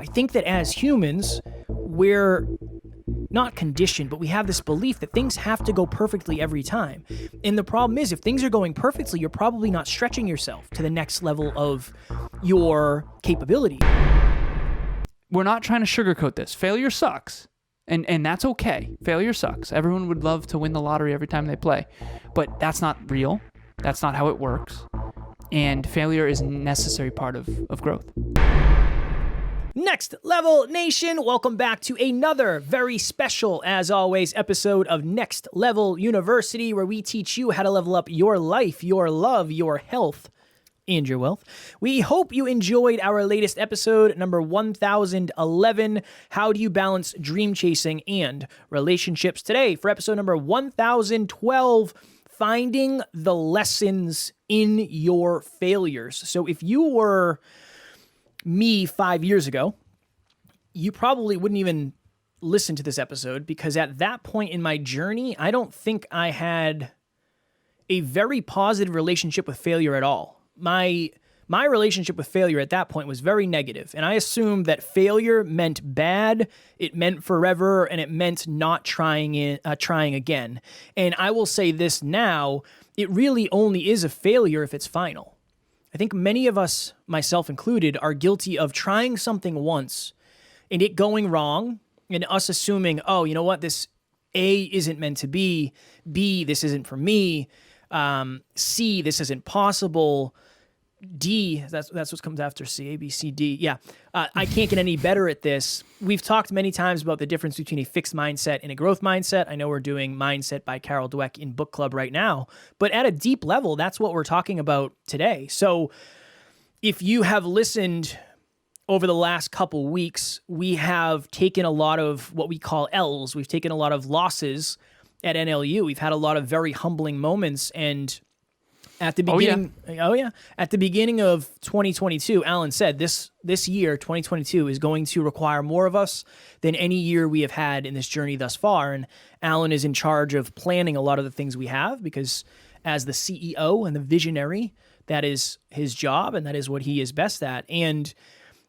I think that as humans, we're not conditioned, but we have this belief that things have to go perfectly every time. And the problem is, if things are going perfectly, you're probably not stretching yourself to the next level of your capability. We're not trying to sugarcoat this. Failure sucks. And that's okay. Failure sucks. Everyone would love to win the lottery every time they play. But that's not real. That's not how it works. And failure is a necessary part of growth. Next Level Nation, welcome back to another very special, as always, episode of Next Level University, where we teach you how to level up your life, your love, your health, and your wealth. We hope you enjoyed our latest episode, number 1011, How Do You Balance Dream Chasing and Relationships? Today, for episode number 1012, Finding the Lessons in Your Failures. So if you were me 5 years ago, you probably wouldn't even listen to this episode, because at that point in my journey, I don't think I had a very positive relationship with failure at all. My relationship with failure at that point was very negative, and I assumed that failure meant bad, it meant forever, and it meant not trying again. And I will say this now, it really only is a failure if it's final. I think many of us, myself included, are guilty of trying something once and it going wrong, and us assuming, oh, you know what, this A isn't meant to be, B, this isn't for me, C, this isn't possible, D, that's what comes after C, A, B, C, D. Yeah, I can't get any better at this. We've talked many times about the difference between a fixed mindset and a growth mindset. I know we're doing Mindset by Carol Dweck in book club right now, but at a deep level, that's what we're talking about today. So if you have listened over the last couple weeks, we have taken a lot of what we call L's. We've taken a lot of losses at NLU. We've had a lot of very humbling moments, and at the beginning, at the beginning of 2022, Alan said this year, 2022, is going to require more of us than any year we have had in this journey thus far. And Alan is in charge of planning a lot of the things we have, because as the CEO and the visionary, that is his job and that is what he is best at. And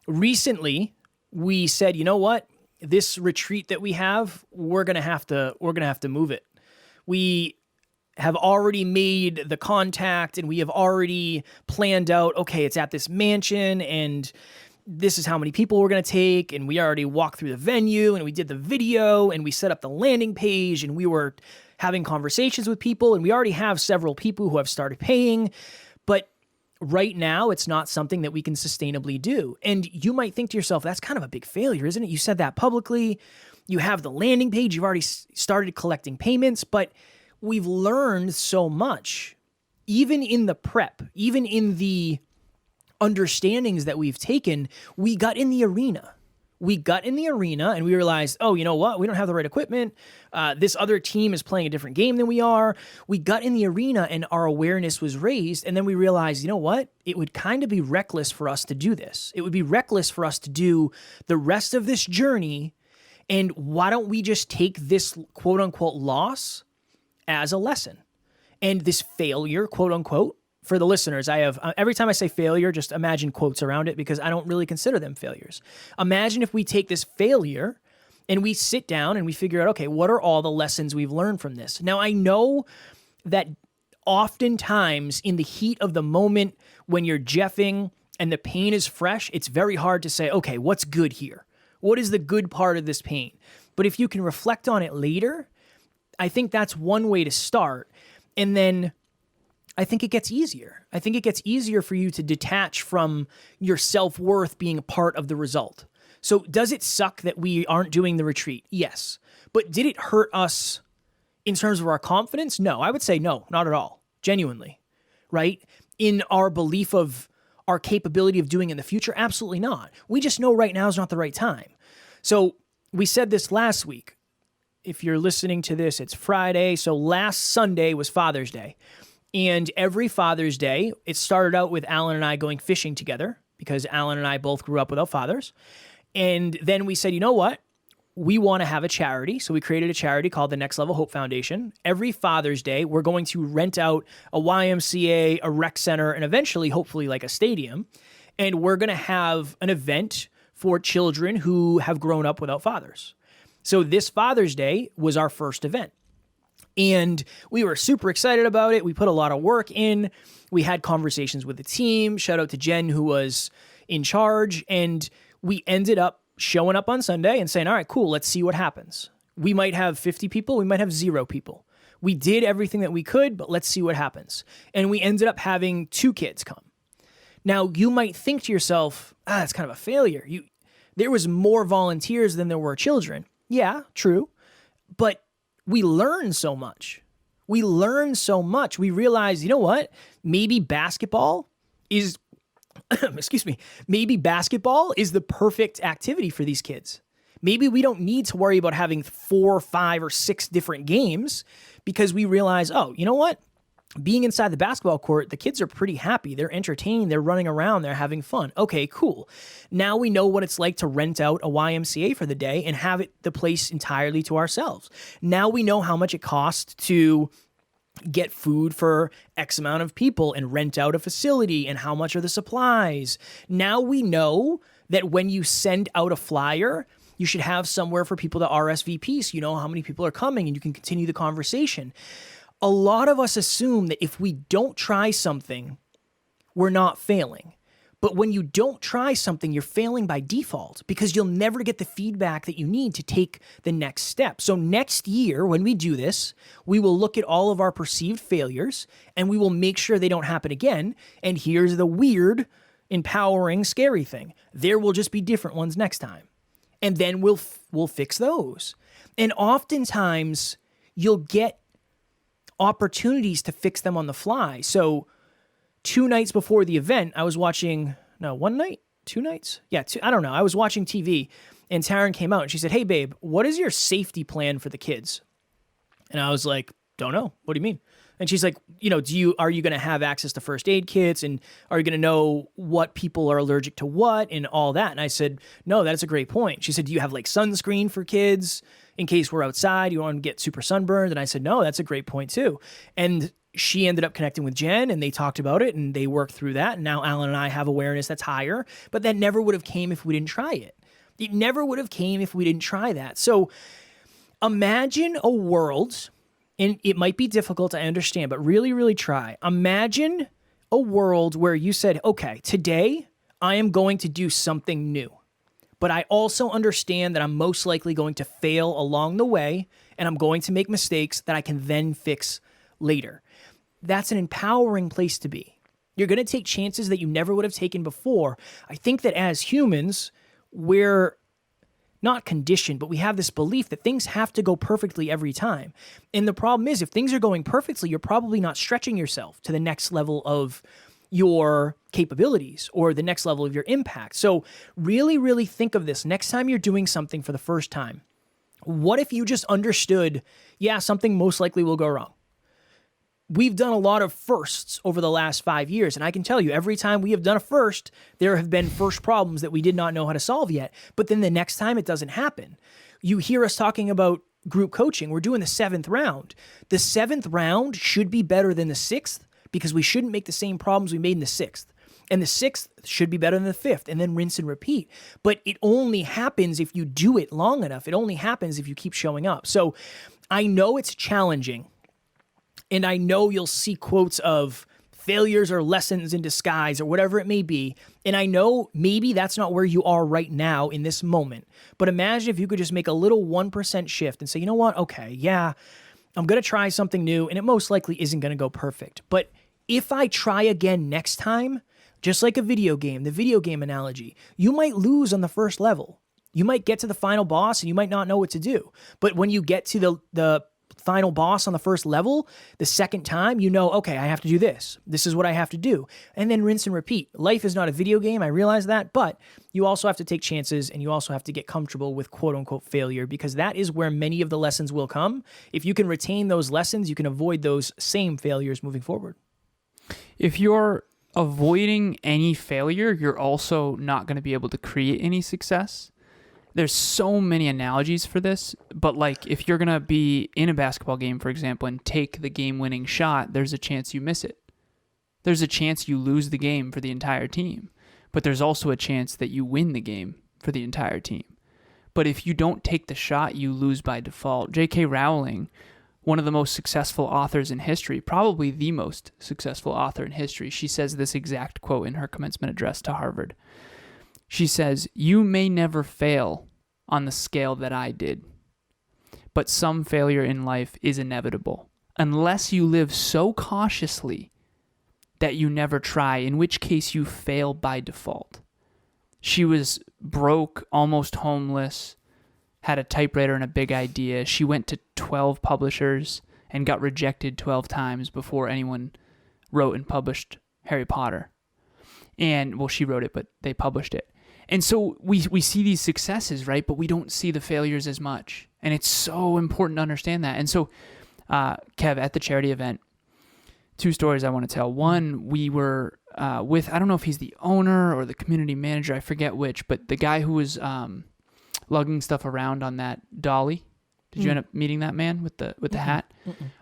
recently, we said, you know what, this retreat that we have, we're gonna have to move it. We have already made the contact and we have already planned out, okay, it's at this mansion and this is how many people we're going to take. And we already walked through the venue and we did the video and we set up the landing page and we were having conversations with people, and we already have several people who have started paying. But right now, it's not something that we can sustainably do. And you might think to yourself, that's kind of a big failure, isn't it? You said that publicly. You have the landing page. You've already started collecting payments, but we've learned so much, even in the prep, even in the understandings that we've taken. We got in the arena. And we realized, oh, you know what? We don't have the right equipment. This other team is playing a different game than we are. We got in the arena and our awareness was raised. And then we realized, you know what? It would kind of be reckless for us to do this. It would be reckless for us to do the rest of this journey. And why don't we just take this quote unquote loss as a lesson? And this failure, quote unquote, for the listeners, I have, every time I say failure, just imagine quotes around it, because I don't really consider them failures. Imagine if we take this failure and we sit down and we figure out, okay, what are all the lessons we've learned from this? Now, I know that oftentimes in the heat of the moment, when you're jeffing and the pain is fresh, it's very hard to say, okay, what's good here? What is the good part of this pain? But if you can reflect on it later, I think that's one way to start. And then I think it gets easier. I think it gets easier for you to detach from your self-worth being a part of the result. So does it suck that we aren't doing the retreat? Yes. But did it hurt us in terms of our confidence? No, I would say no, not at all. Genuinely, right? In our belief of our capability of doing it in the future? Absolutely not. We just know right now is not the right time. So we said this last week. If you're listening to this, it's Friday. So last Sunday was Father's Day. And every Father's Day, it started out with Alan and I going fishing together, because Alan and I both grew up without fathers. And then we said, you know what? We want to have a charity. So we created a charity called the Next Level Hope Foundation. Every Father's Day, we're going to rent out a YMCA, a rec center, and eventually, hopefully, like a stadium. And we're going to have an event for children who have grown up without fathers. So this Father's Day was our first event. And we were super excited about it. We put a lot of work in. We had conversations with the team. Shout out to Jen, who was in charge. And we ended up showing up on Sunday and saying, all right, cool, let's see what happens. We might have 50 people. We might have 0 people. We did everything that we could, but let's see what happens. And we ended up having 2 kids come. Now, you might think to yourself, that's kind of a failure. There was more volunteers than there were children. Yeah, true. But we learned so much. We realized, you know what? Maybe basketball is, maybe basketball is the perfect activity for these kids. Maybe we don't need to worry about having 4, 5, or 6 different games because we realize, oh, you know what? Being inside the basketball court, the kids are pretty happy. They're entertained. They're running around. They're having fun. Okay, cool. Now we know what it's like to rent out a YMCA for the day and have the place entirely to ourselves. Now we know how much it costs to get food for X amount of people and rent out a facility and how much are the supplies. Now we know that when you send out a flyer, you should have somewhere for people to RSVP so you know how many people are coming and you can continue the conversation. A lot of us assume that if we don't try something, we're not failing. But when you don't try something, you're failing by default because you'll never get the feedback that you need to take the next step. So next year, when we do this, we will look at all of our perceived failures and we will make sure they don't happen again. And here's the weird, empowering, scary thing. There will just be different ones next time. And then we'll fix those. And oftentimes, you'll get opportunities to fix them on the fly. So 2 nights before the event, I was watching, 1 night? 2 nights? Yeah, I don't know. I was watching TV and Taryn came out and she said, hey babe, what is your safety plan for the kids? And I was like, don't know. What do you mean? And she's like, are you going to have access to first aid kits? And are you going to know what people are allergic to what and all that? And I said, no, that's a great point. She said, do you have like sunscreen for kids in case we're outside? You want to get super sunburned? And I said, no, that's a great point too. And she ended up connecting with Jen and they talked about it and they worked through that. And now Alan and I have awareness that's higher, but that never would have came if we didn't try it. It never would have came if we didn't try that. So imagine a world, and it might be difficult, I understand, but really, really try. Imagine a world where you said, okay, today I am going to do something new, but I also understand that I'm most likely going to fail along the way and I'm going to make mistakes that I can then fix later. That's an empowering place to be. You're going to take chances that you never would have taken before. I think that as humans, we're not conditioned, but we have this belief that things have to go perfectly every time. And the problem is, if things are going perfectly, you're probably not stretching yourself to the next level of your capabilities or the next level of your impact. So really, really think of this. Next time you're doing something for the first time, what if you just understood, yeah, something most likely will go wrong? We've done a lot of firsts over the last 5 years, and I can tell you, every time we have done a first, there have been first problems that we did not know how to solve yet. But then the next time, it doesn't happen. You hear us talking about group coaching. We're doing the 7th round. The 7th round should be better than the 6th because we shouldn't make the same problems we made in the 6th. And the 6th should be better than the 5th, and then rinse and repeat. But it only happens if you do it long enough. It only happens if you keep showing up. So I know it's challenging. And I know you'll see quotes of failures or lessons in disguise or whatever it may be. And I know maybe that's not where you are right now in this moment. But imagine if you could just make a little 1% shift and say, you know what? Okay, yeah, I'm going to try something new and it most likely isn't going to go perfect. But if I try again next time, just like a video game, the video game analogy, you might lose on the first level. You might get to the final boss and you might not know what to do. But when you get to the final boss on the first level, the second time, you know, okay, I have to do this. This is what I have to do. And then rinse and repeat. Life is not a video game. I realize that, but you also have to take chances and you also have to get comfortable with quote unquote failure because that is where many of the lessons will come. If you can retain those lessons, you can avoid those same failures moving forward. If you're avoiding any failure, you're also not going to be able to create any success. There's so many analogies for this, but like if you're going to be in a basketball game, for example, and take the game-winning shot, there's a chance you miss it. There's a chance you lose the game for the entire team, but there's also a chance that you win the game for the entire team. But if you don't take the shot, you lose by default. J.K. Rowling, one of the most successful authors in history, probably the most successful author in history, she says this exact quote in her commencement address to Harvard. She says, "You may never fail on the scale that I did, but some failure in life is inevitable, unless you live so cautiously that you never try, in which case you fail by default." She was broke, almost homeless, had a typewriter and a big idea. She went to 12 publishers and got rejected 12 times before anyone wrote and published Harry Potter. And, well, she wrote it, but they published it. And so we see these successes, right? But we don't see the failures as much. And it's so important to understand that. And so, Kev, at the charity event, 2 stories I want to tell. One, we were with, I don't know if he's the owner or the community manager, I forget which, but the guy who was lugging stuff around on that dolly. Did you end up meeting that man with the hat?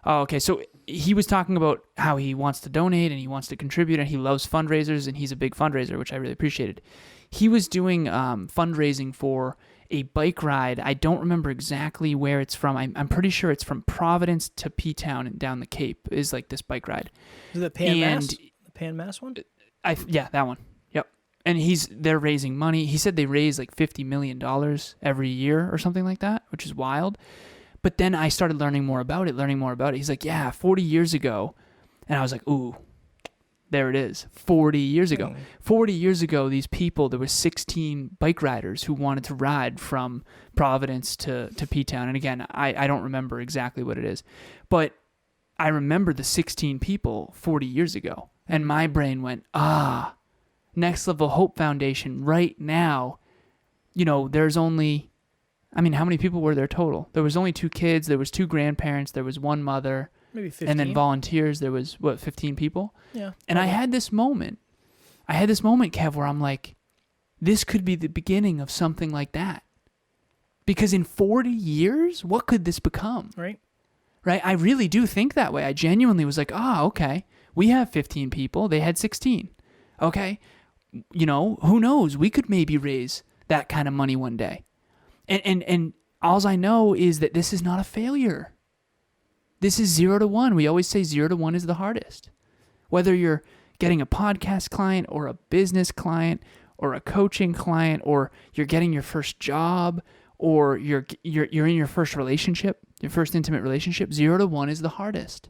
Oh, okay. So he was talking about how he wants to donate and he wants to contribute and he loves fundraisers and he's a big fundraiser, which I really appreciated. He was doing fundraising for a bike ride. I don't remember exactly where it's from. I'm pretty sure it's from Providence to P-Town and down the Cape is like this bike ride. Is it the Pan Mass? The Pan Mass one? Yeah, that one. Yep. And they're raising money. He said they raise like $50 million every year or something like that, which is wild. But then I started learning more about it. He's like, yeah, 40 years ago. And I was like, ooh, there it is. 40 years ago. 40 years ago, these people, there were 16 bike riders who wanted to ride from Providence to P-Town. And again, I don't remember exactly what it is. But I remember the 16 people 40 years ago. And my brain went, Next Level Hope Foundation right now. You know, there's only, I mean, how many people were there total? There was only 2 kids. There was 2 grandparents. There was 1 mother. Maybe 15. And then volunteers, there was, 15 people? Yeah. And I had this moment, Kev, where I'm like, this could be the beginning of something like that. Because in 40 years, what could this become? Right. I really do think that way. I genuinely was like, okay, we have 15 people. They had 16. Okay. You know, who knows? We could maybe raise that kind of money one day. And all I know is that this is not a failure. This is 0 to 1. We always say 0 to 1 is the hardest. Whether you're getting a podcast client or a business client or a coaching client or you're getting your first job or you're in your first relationship, your first intimate relationship, 0 to 1 is the hardest.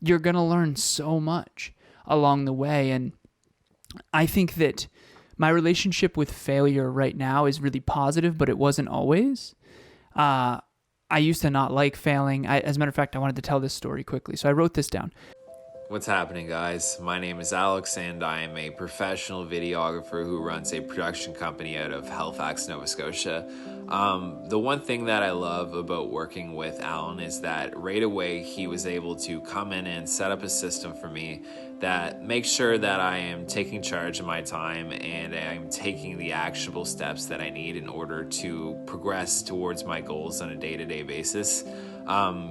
You're going to learn so much along the way. And I think that my relationship with failure right now is really positive, but it wasn't always. I used to not like failing. As a matter of fact, I wanted to tell this story quickly. So I wrote this down. What's happening, guys? My name is Alex, and I am a professional videographer who runs a production company out of Halifax, Nova Scotia. The one thing that I love about working with Alan is that right away he was able to come in and set up a system for me that makes sure that I am taking charge of my time and I'm taking the actionable steps that I need in order to progress towards my goals on a day-to-day basis.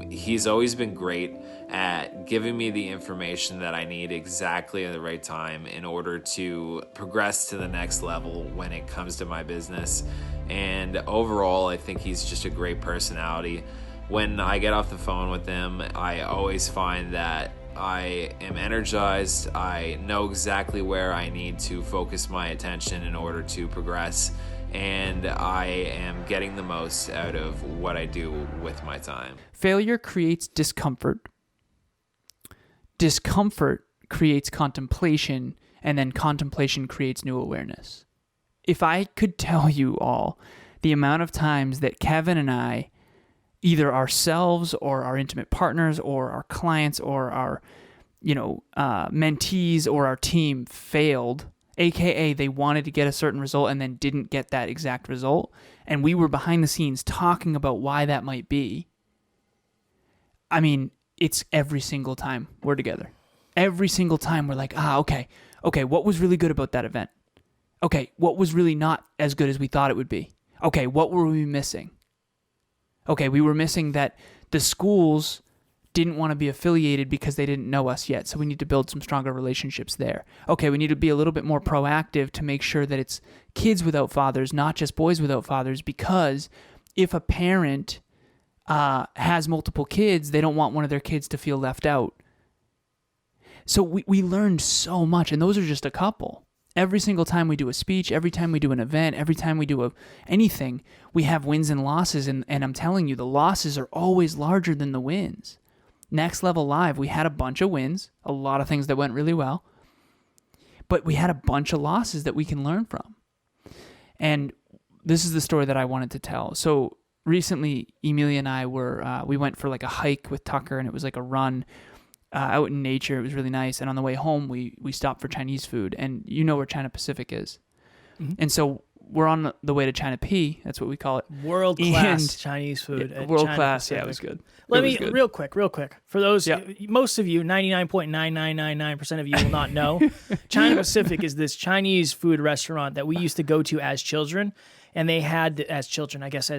He's always been great at giving me the information that I need exactly at the right time in order to progress to the next level when it comes to my business. And overall, I think he's just a great personality. When I get off the phone with him, I always find that I am energized. I know exactly where I need to focus my attention in order to progress. And I am getting the most out of what I do with my time. Failure creates discomfort. Discomfort creates contemplation, and then contemplation creates new awareness. If I could tell you all the amount of times that Kevin and I, either ourselves or our intimate partners or our clients or our, mentees or our team failed, AKA they wanted to get a certain result and then didn't get that exact result, and we were behind the scenes talking about why that might be. I mean, it's every single time we're together. Every single time we're like, okay, what was really good about that event? Okay, what was really not as good as we thought it would be? Okay, what were we missing? Okay, we were missing that the schools didn't want to be affiliated because they didn't know us yet. So we need to build some stronger relationships there. Okay, we need to be a little bit more proactive to make sure that it's kids without fathers, not just boys without fathers, because if a parent has multiple kids, they don't want one of their kids to feel left out. So we learned so much, and those are just a couple. Every single time we do a speech, every time we do an event, every time we do anything, we have wins and losses, and I'm telling you, the losses are always larger than the wins. Next Level Live, we had a bunch of wins, a lot of things that went really well, but we had a bunch of losses that we can learn from. And this is the story that I wanted to tell. So recently, Emilia and I we went for like a hike with Tucker, and it was like a run out in nature. It was really nice. And on the way home, we stopped for Chinese food, and you know where China Pacific is. Mm-hmm. And so we're on the way to China P. That's what we call it. World-class Chinese food. Yeah, world-class. Yeah, it was good. Let me, real quick. For those, most of you, 99.9999% of you will not know, China Pacific is this Chinese food restaurant that we used to go to as children. And they had, as children, I guess,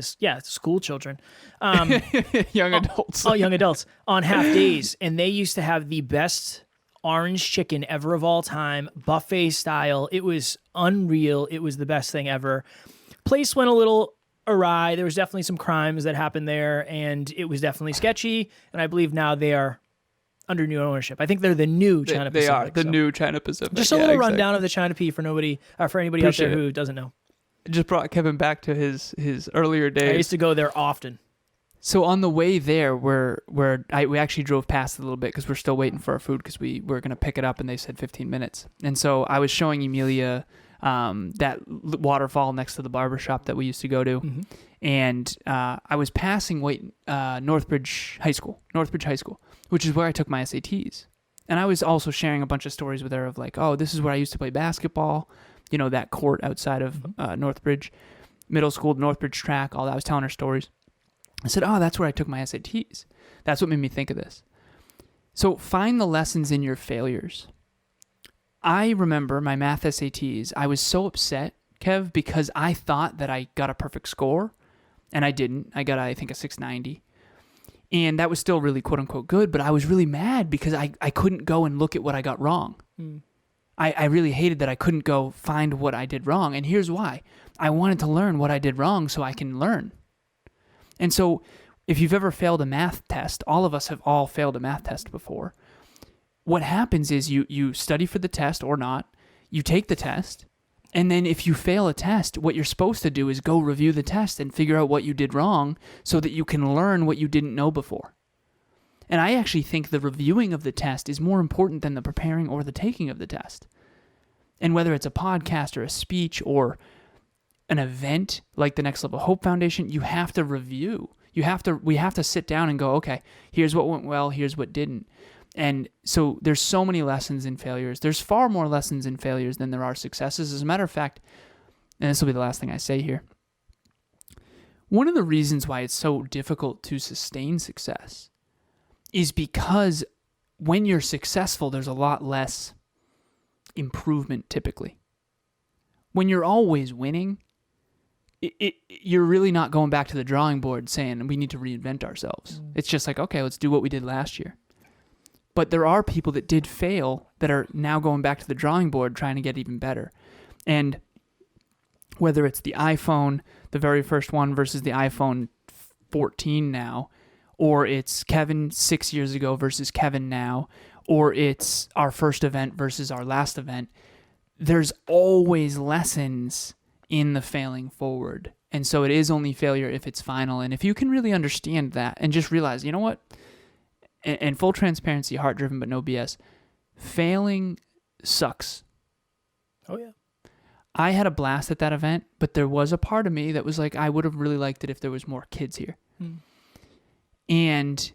school children. Young adults. Young adults on half days. And they used to have the best orange chicken ever of all time, buffet style. It was unreal. It was the best thing ever. Place went a little awry. There was definitely some crimes that happened there, and it was definitely sketchy. And I believe now they are under new ownership. I think they're the new China Pacific. They are the new China Pacific. Just a little rundown of the China P for anybody out there who doesn't know. It just brought Kevin back to his earlier days. I used to go there often. So on the way there, we actually drove past it a little bit because we're still waiting for our food because we were going to pick it up, and they said 15 minutes. And so I was showing Emilia that waterfall next to the barber shop that we used to go to. Mm-hmm. And I was passing Northbridge High School, which is where I took my SATs. And I was also sharing a bunch of stories with her of like, oh, this is where I used to play basketball, you know, that court outside of Northbridge Middle School, Northbridge track, all that. I was telling her stories. I said, oh, that's where I took my SATs. That's what made me think of this. So find the lessons in your failures. I remember my math SATs. I was so upset, Kev, because I thought that I got a perfect score, and I didn't. I got, I think, a 690. And that was still really quote-unquote good, but I was really mad because I couldn't go and look at what I got wrong. I really hated that I couldn't go find what I did wrong. And here's why. I wanted to learn what I did wrong so I can learn. And so if you've ever failed a math test, all of us have all failed a math test before. What happens is you study for the test or not, you take the test, and then if you fail a test, what you're supposed to do is go review the test and figure out what you did wrong so that you can learn what you didn't know before. And I actually think the reviewing of the test is more important than the preparing or the taking of the test. And whether it's a podcast or a speech or an event like the Next Level Hope Foundation, you have to review. We have to sit down and go, okay, here's what went well, here's what didn't. And so there's so many lessons in failures. There's far more lessons in failures than there are successes. As a matter of fact, and this will be the last thing I say here, one of the reasons why it's so difficult to sustain success is because when you're successful, there's a lot less improvement typically. When you're always winning, you're really not going back to the drawing board saying we need to reinvent ourselves. It's just like, okay, let's do what we did last year. But there are people that did fail that are now going back to the drawing board trying to get even better. And whether it's the iPhone, the very first one versus the iPhone 14 now, or it's Kevin 6 years ago versus Kevin now, or it's our first event versus our last event, there's always lessons in the failing forward. And so it is only failure if it's final. And if you can really understand that and just realize, you know what? And full transparency, heart-driven, but no BS, failing sucks. Oh, yeah. I had a blast at that event, but there was a part of me that was like, I would have really liked it if there was more kids here. And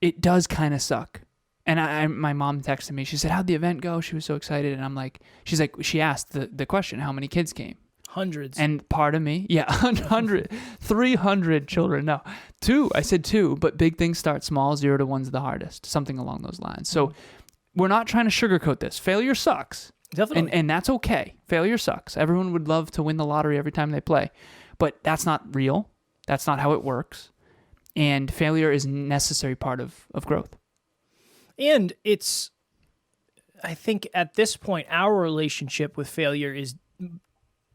it does kind of suck. And my mom texted me. She said, how'd the event go? She was so excited. And I'm like, she asked the question, how many kids came? Hundreds. And part of me, 300 children. No, 2. I said 2, but big things start small. 0 to 1's the hardest. Something along those lines. So we're not trying to sugarcoat this. Failure sucks. Definitely. And that's okay. Failure sucks. Everyone would love to win the lottery every time they play. But that's not real. That's not how it works. And failure is a necessary part of growth. And I think at this point, our relationship with failure is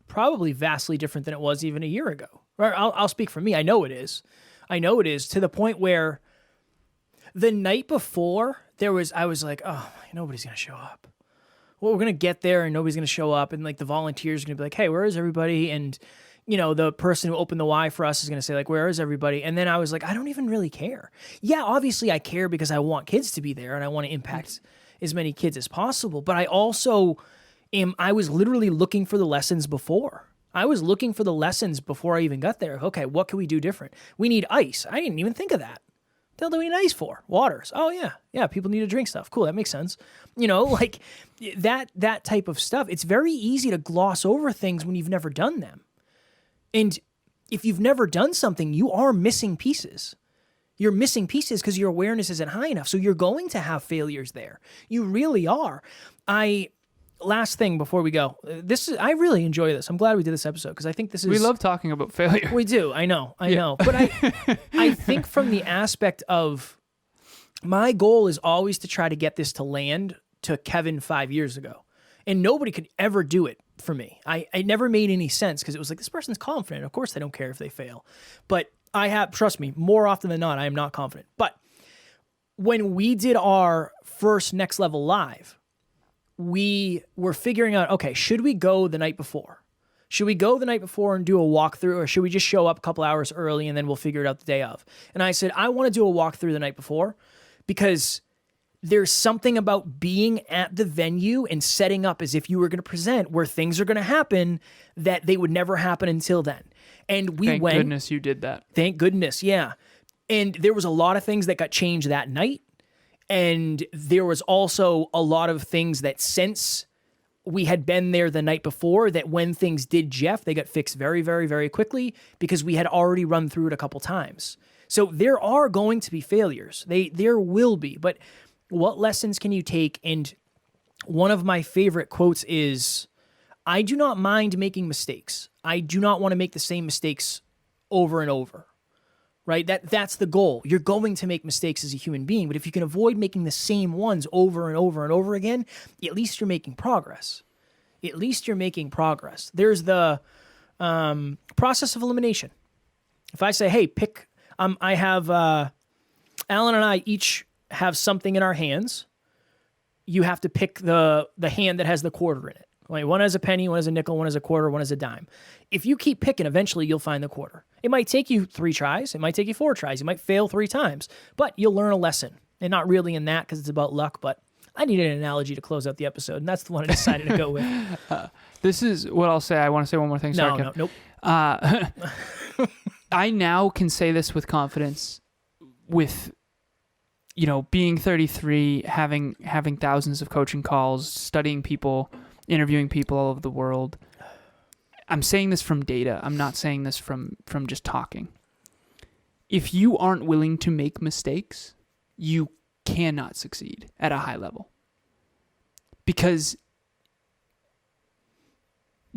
probably vastly different than it was even a year ago. Or I'll speak for me. I know it is. To the point where the night before I was like, oh, nobody's going to show up. Well, we're going to get there and nobody's going to show up. And like the volunteers are going to be like, hey, where is everybody? And the person who opened the Y for us is going to say like, where is everybody? And then I was like, I don't even really care. Yeah, obviously I care because I want kids to be there and I want to impact as many kids as possible. But I also I was literally looking for the lessons before. I was looking for the lessons before I even got there. Okay, what can we do different? We need ice. I didn't even think of that. What the hell do we need ice for? Waters. Oh yeah. Yeah, people need to drink stuff. Cool, that makes sense. Like that type of stuff. It's very easy to gloss over things when you've never done them. And if you've never done something, you are missing pieces. You're missing pieces because your awareness isn't high enough. So you're going to have failures there. You really are. Last thing before we go, I really enjoy this. I'm glad we did this episode because I think this is... We love talking about failure. We do. I know. But I think from the aspect of my goal is always to try to get this to land to Kevin 5 years ago. And nobody could ever do it for me. It never made any sense because it was like, this person's confident. Of course they don't care if they fail. But trust me, more often than not, I am not confident. But when we did our first Next Level Live, we were figuring out, okay, should we go the night before? Should we go the night before and do a walkthrough, or should we just show up a couple hours early and then we'll figure it out the day of? And I said, I want to do a walkthrough the night before because there's something about being at the venue and setting up as if you were going to present where things are going to happen that they would never happen until then. And Thank goodness you did that. Thank goodness, yeah. And there was a lot of things that got changed that night. And there was also a lot of things that since we had been there the night before, that when things did Jeff, they got fixed very, very, very quickly because we had already run through it a couple times. So there are going to be failures. There will be. But what lessons can you take? And one of my favorite quotes is, I do not mind making mistakes. I do not want to make the same mistakes over and over. Right? That's the goal. You're going to make mistakes as a human being, but if you can avoid making the same ones over and over and over again, at least you're making progress. There's the process of elimination. If I say, hey, pick, I have, Alan and I each have something in our hands. You have to pick the hand that has the quarter in it. Like one has a penny, one has a nickel, one has a quarter, one has a dime. If you keep picking, eventually you'll find the quarter. It might take you 3 tries. It might take you 4 tries. You might fail 3 times, but you'll learn a lesson. And not really in that because it's about luck, but I needed an analogy to close out the episode, and that's the one I decided to go with. This is what I'll say. I want to say one more thing. Sorry, nope. I now can say this with confidence with, being 33, having thousands of coaching calls, studying people, interviewing people all over the world. I'm saying this from data. I'm not saying this from just talking. If you aren't willing to make mistakes, you cannot succeed at a high level. Because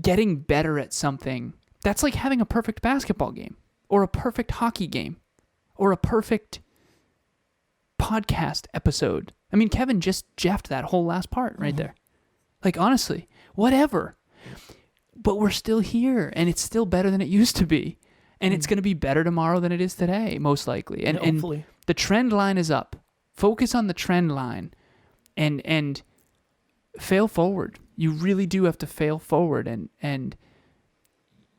getting better at something, that's like having a perfect basketball game or a perfect hockey game or a perfect podcast episode. I mean, Kevin just jeffed that whole last part right there. Like, honestly, whatever. But we're still here, and it's still better than it used to be. And it's going to be better tomorrow than it is today, most likely. And hopefully. The trend line is up. Focus on the trend line and fail forward. You really do have to fail forward. And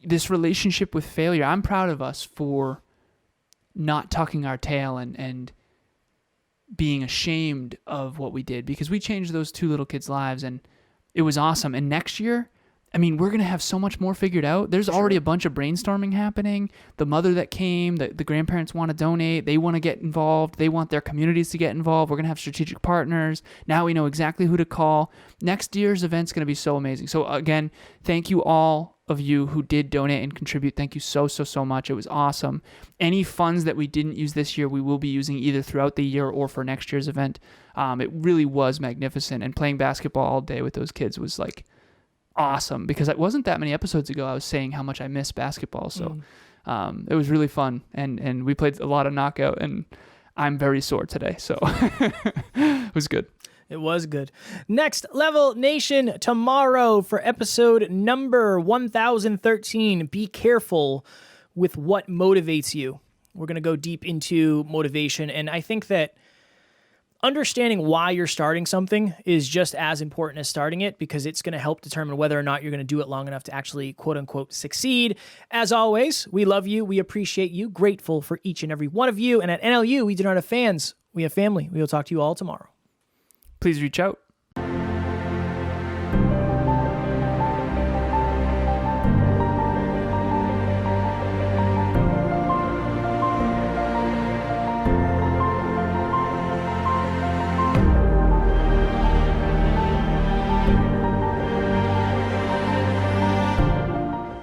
this relationship with failure, I'm proud of us for not tucking our tail and being ashamed of what we did, because we changed those 2 little kids' lives, and it was awesome. And next year, I mean, we're going to have so much more figured out. There's already a bunch of brainstorming happening. The mother that came, the grandparents want to donate. They want to get involved. They want their communities to get involved. We're going to have strategic partners. Now we know exactly who to call. Next year's event's going to be so amazing. So again, thank you all of you who did donate and contribute. Thank you so much. It was awesome. Any funds that we didn't use this year, we will be using either throughout the year or for next year's event. It really was magnificent. And playing basketball all day with those kids was like awesome, because it wasn't that many episodes ago I was saying how much I miss basketball. So It was really fun, and we played a lot of knockout, and I'm very sore today, so it was good. It was good. Next Level Nation tomorrow for episode number 1013. Be careful with what motivates you. We're going to go deep into motivation, and I think that understanding why you're starting something is just as important as starting it, because it's going to help determine whether or not you're going to do it long enough to actually quote unquote succeed. As always, we love you. We appreciate you. Grateful for each and every one of you. And at NLU, we do not have fans. We have family. We will talk to you all tomorrow. Please reach out.